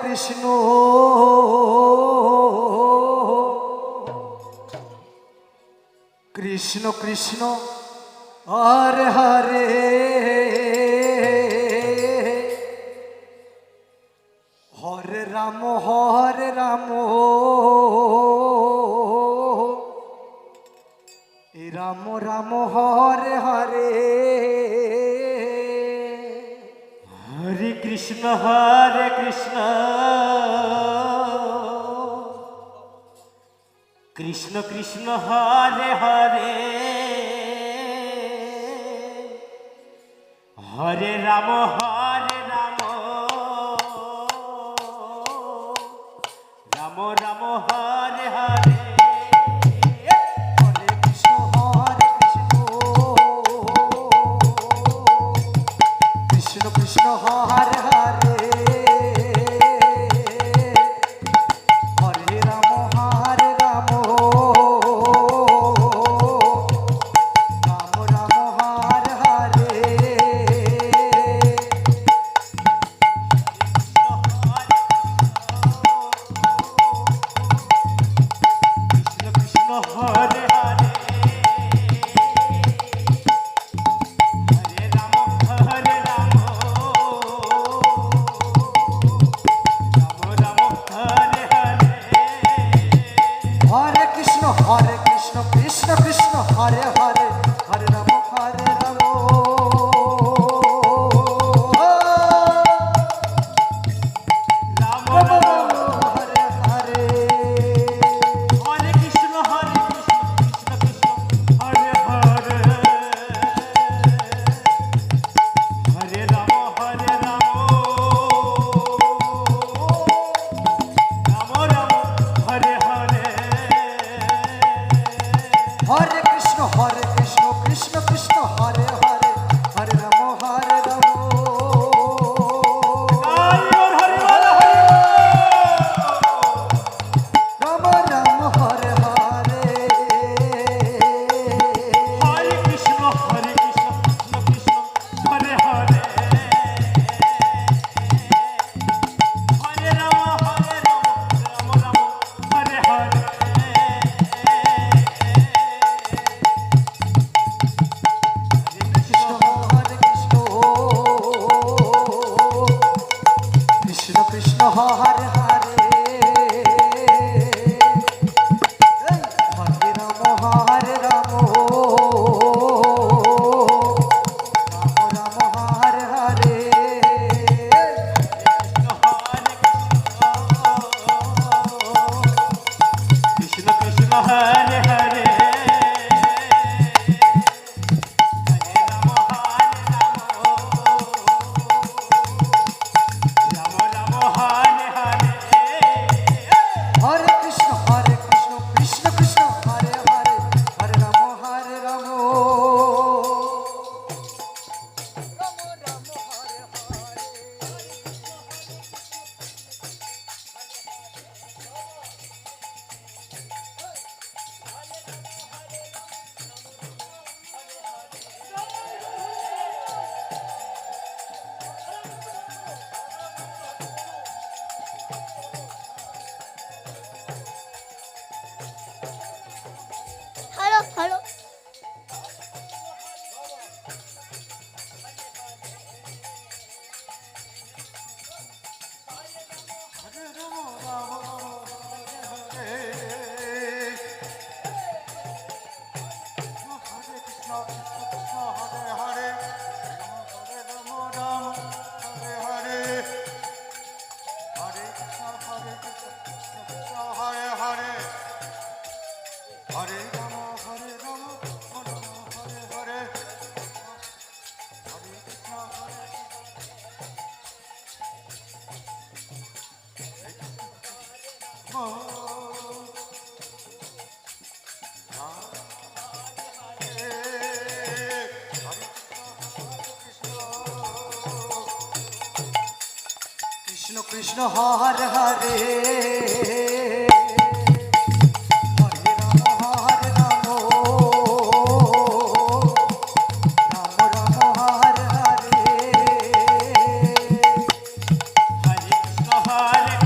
Krishna Krishna Krishna Hare Hare Hare Ram Ram Ram Hare Hare Hare Krishna Hare Krishna Krishna Krishna Hare Hare Hare Ram Ram Ram Hare Hare Hare Krishna Krishna Krishna Hare Hare Hare Ram Ram Ram Hare Hare Krishna Krishna Hare Hare Hare Ram Ram Hare Hare Hare Krishna Krishna Krishna Hare Hare Hare Ram Ram Ram Ram Ram Hare Hare Hare Krishna Krishna Krishna Hare Hare Hare Ram Ram Ram Hare Hare Hare Krishna Krishna Krishna Hare Hare Hare Ram Ram Ram Ram Hare Hare Hare Krishna Krishna Krishna Hare Hare Hare Ram Ram Hare Hare Krishna Hare Krishna Krishna Hare Hare Hare Ram Ram Ram Hare Hare Krishna Krishna Hare Hare Hare Ram Ram Ram Hare Hare Hare Krishna Krishna Krishna Hare Hare Hare Ram Ram Hello. Hare Ram Hare Ram Hare Hare Hare Krishna Hare Krishna Krishna Hare Hare Hare Krishna Hare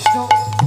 Krishna